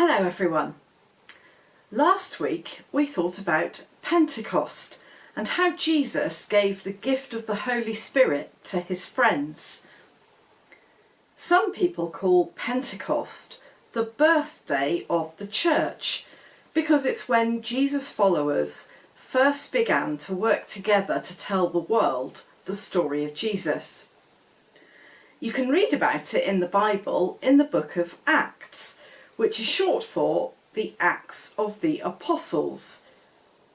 Hello everyone. Last week we thought about Pentecost and how Jesus gave the gift of the Holy Spirit to his friends. Some people call Pentecost the birthday of the church because it's when Jesus' followers first began to work together to tell the world the story of Jesus. You can read about it in the Bible in the book of Acts, which is short for the Acts of the Apostles.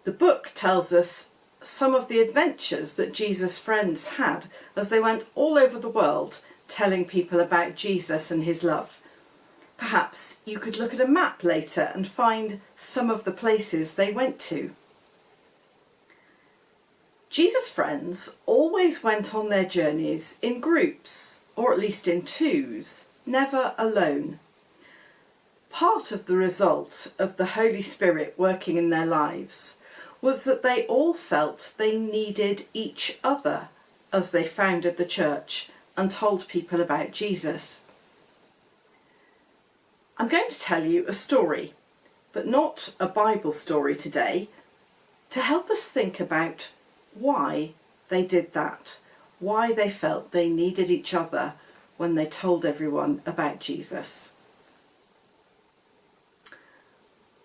The book tells us some of the adventures that Jesus' friends had as they went all over the world telling people about Jesus and his love. Perhaps you could look at a map later and find some of the places they went to. Jesus' friends always went on their journeys in groups, or at least in twos, never alone. Part of the result of the Holy Spirit working in their lives was that they all felt they needed each other as they founded the church and told people about Jesus. I'm going to tell you a story, but not a Bible story today, to help us think about why they did that, why they felt they needed each other when they told everyone about Jesus.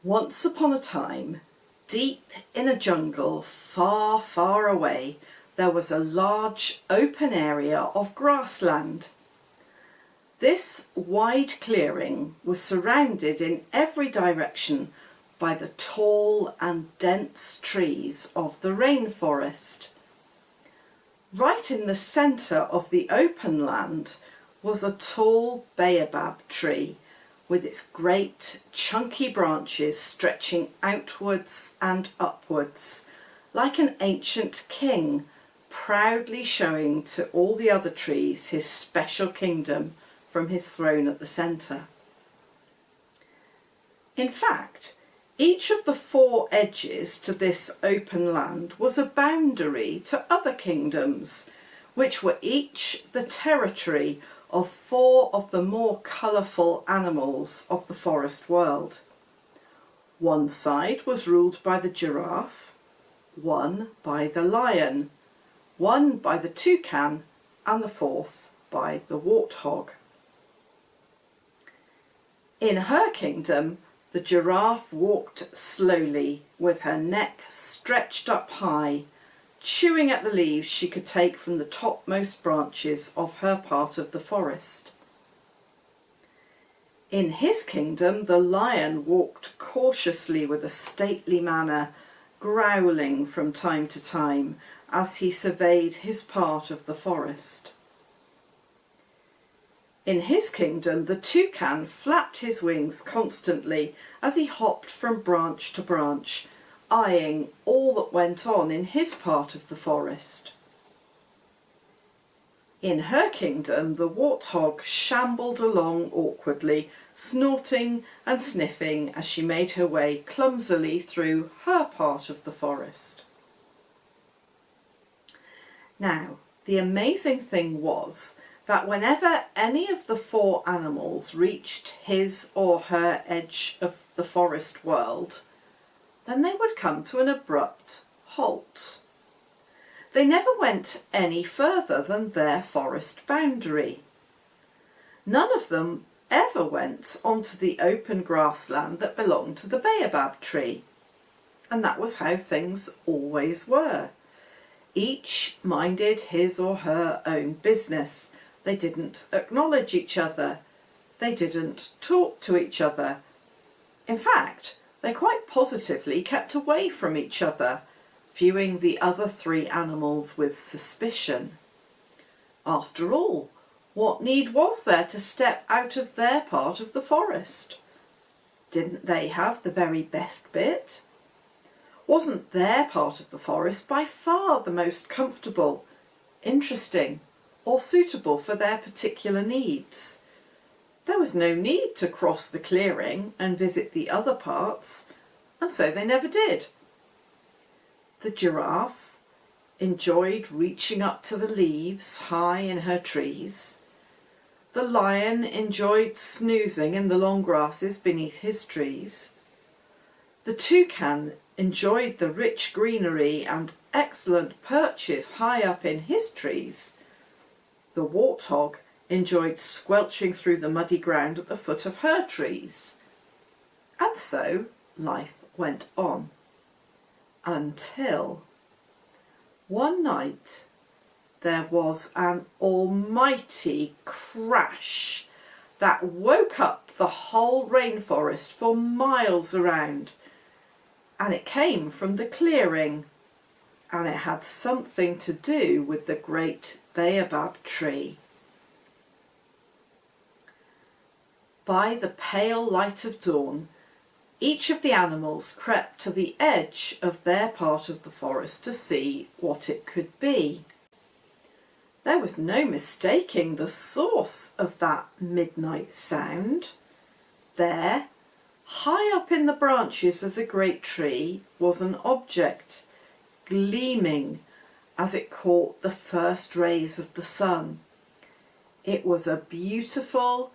Once upon a time, deep in a jungle far, far away, there was a large open area of grassland. This wide clearing was surrounded in every direction by the tall and dense trees of the rainforest. Right in the centre of the open land was a tall baobab tree with its great chunky branches stretching outwards and upwards, like an ancient king proudly showing to all the other trees his special kingdom from his throne at the centre. In fact, each of the four edges to this open land was a boundary to other kingdoms, which were each the territory of four of the more colourful animals of the forest world. One side was ruled by the giraffe, one by the lion, one by the toucan, and the fourth by the warthog. In her kingdom, the giraffe walked slowly with her neck stretched up high, chewing at the leaves she could take from the topmost branches of her part of the forest. In his kingdom, the lion walked cautiously with a stately manner, growling from time to time as he surveyed his part of the forest. In his kingdom, the toucan flapped his wings constantly as he hopped from branch to branch, eyeing all that went on in his part of the forest. In her kingdom, the warthog shambled along awkwardly, snorting and sniffing as she made her way clumsily through her part of the forest. Now, the amazing thing was that whenever any of the four animals reached his or her edge of the forest world, then they would come to an abrupt halt. They never went any further than their forest boundary. None of them ever went onto the open grassland that belonged to the baobab tree. And that was how things always were. Each minded his or her own business. They didn't acknowledge each other. They didn't talk to each other. In fact, they quite positively kept away from each other, viewing the other three animals with suspicion. After all, what need was there to step out of their part of the forest? Didn't they have the very best bit? Wasn't their part of the forest by far the most comfortable, interesting, or suitable for their particular needs? There was no need to cross the clearing and visit the other parts, and so they never did. The giraffe enjoyed reaching up to the leaves high in her trees. The lion enjoyed snoozing in the long grasses beneath his trees. The toucan enjoyed the rich greenery and excellent perches high up in his trees. The warthog enjoyed squelching through the muddy ground at the foot of her trees. And so life went on. Until one night there was an almighty crash that woke up the whole rainforest for miles around. And it came from the clearing, and it had something to do with the great baobab tree. By the pale light of dawn, each of the animals crept to the edge of their part of the forest to see what it could be. There was no mistaking the source of that midnight sound. There, high up in the branches of the great tree, was an object, gleaming as it caught the first rays of the sun. It was a beautiful,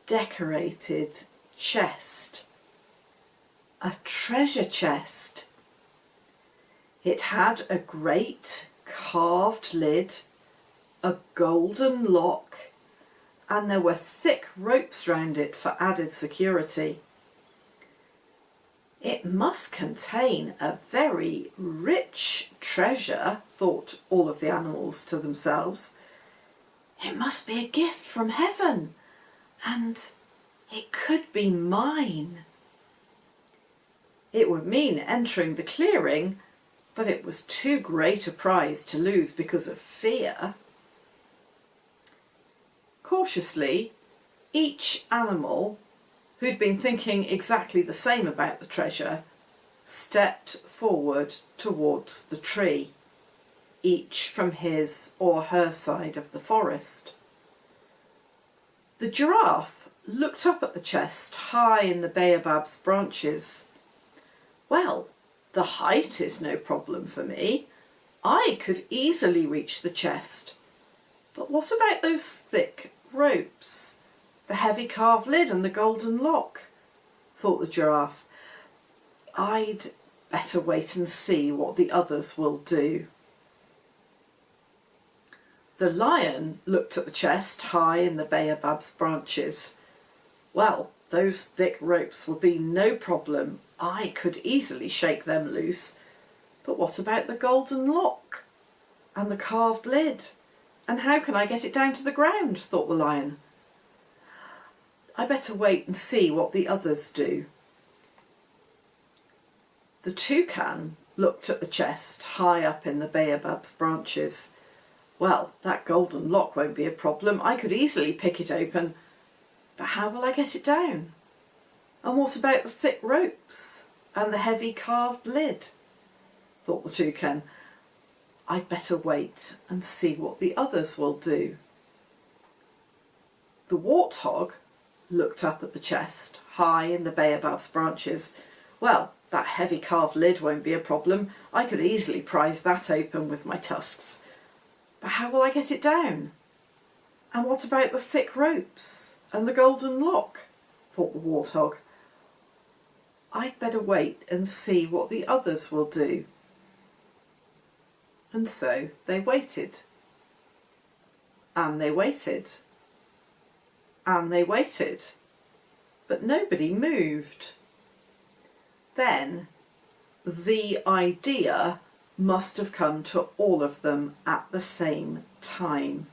decorated chest. A treasure chest. It had a great carved lid, a golden lock, and there were thick ropes round it for added security. It must contain a very rich treasure, thought all of the animals to themselves. It must be a gift from heaven, and it could be mine. It would mean entering the clearing, but it was too great a prize to lose because of fear. Cautiously, each animal, who'd been thinking exactly the same about the treasure, stepped forward towards the tree, each from his or her side of the forest. The giraffe looked up at the chest high in the baobab's branches. Well, the height is no problem for me. I could easily reach the chest. But what about those thick ropes, the heavy carved lid and the golden lock? Thought the giraffe. I'd better wait and see what the others will do. The lion looked at the chest high in the baobab's branches. Well, those thick ropes would be no problem. I could easily shake them loose. But what about the golden lock and the carved lid? And how can I get it down to the ground? Thought the lion. I better wait and see what the others do. The toucan looked at the chest high up in the baobab's branches. Well, that golden lock won't be a problem. I could easily pick it open. But how will I get it down? And what about the thick ropes and the heavy carved lid? Thought the toucan. I'd better wait and see what the others will do. The warthog looked up at the chest high in the baobab's branches. Well, that heavy carved lid won't be a problem. I could easily prise that open with my tusks. But how will I get it down? And what about the thick ropes and the golden lock? Thought the warthog. I'd better wait and see what the others will do. And so they waited. And they waited. And they waited. But nobody moved. Then the idea must have come to all of them at the same time.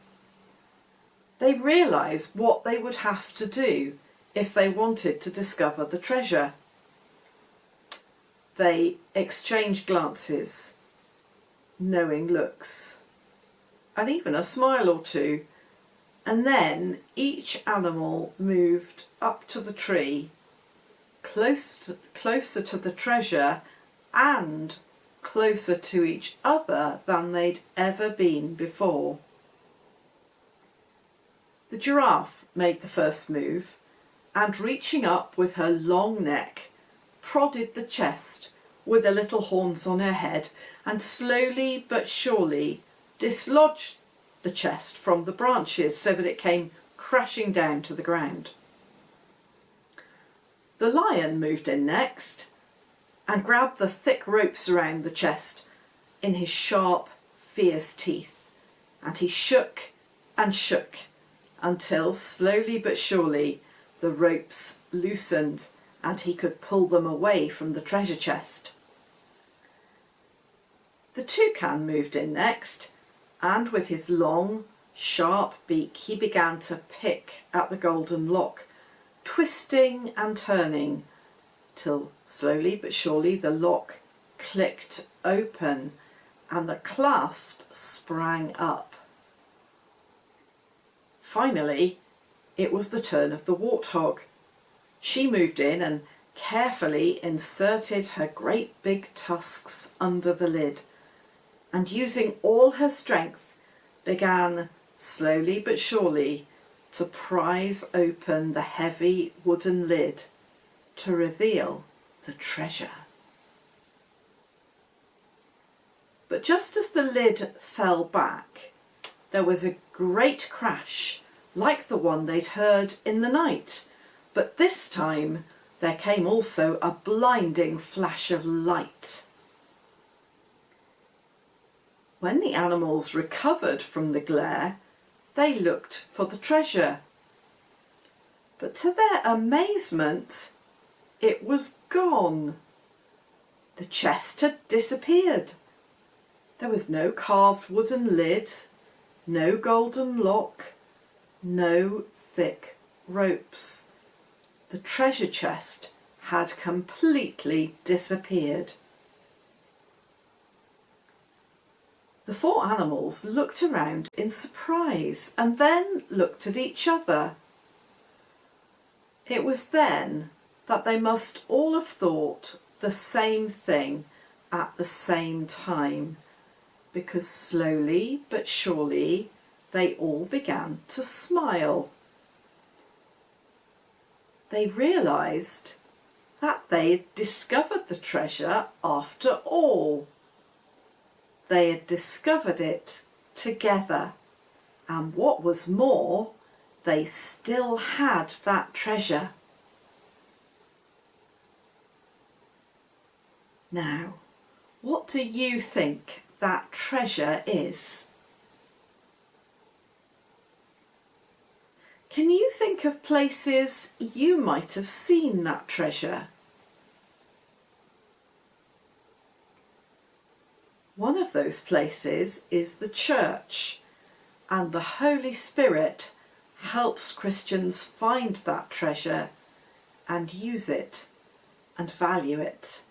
They realised what they would have to do if they wanted to discover the treasure. They exchanged glances, knowing looks, and even a smile or two, and then each animal moved up to the tree, closer to the treasure and closer to each other than they'd ever been before. The giraffe made the first move, and reaching up with her long neck, prodded the chest with the little horns on her head, and slowly but surely dislodged the chest from the branches so that it came crashing down to the ground. The lion moved in next and grabbed the thick ropes around the chest in his sharp, fierce teeth, and he shook and shook until slowly but surely the ropes loosened and he could pull them away from the treasure chest. The toucan moved in next, and with his long, sharp beak he began to pick at the golden lock, twisting and turning, till slowly but surely the lock clicked open and the clasp sprang up. Finally, it was the turn of the warthog. She moved in and carefully inserted her great big tusks under the lid, and using all her strength began slowly but surely to prise open the heavy wooden lid to reveal the treasure. But just as the lid fell back, there was a great crash like the one they'd heard in the night, but this time there came also a blinding flash of light. When the animals recovered from the glare, they looked for the treasure. But to their amazement, it was gone. The chest had disappeared. There was no carved wooden lid, no golden lock, no thick ropes. The treasure chest had completely disappeared. The four animals looked around in surprise and then looked at each other. It was then that they must all have thought the same thing at the same time, because slowly but surely they all began to smile. They realised that they had discovered the treasure after all. They had discovered it together, and what was more, they still had that treasure. Now, what do you think that treasure is? Can you think of places you might have seen that treasure? One of those places is the church, and the Holy Spirit helps Christians find that treasure and use it and value it.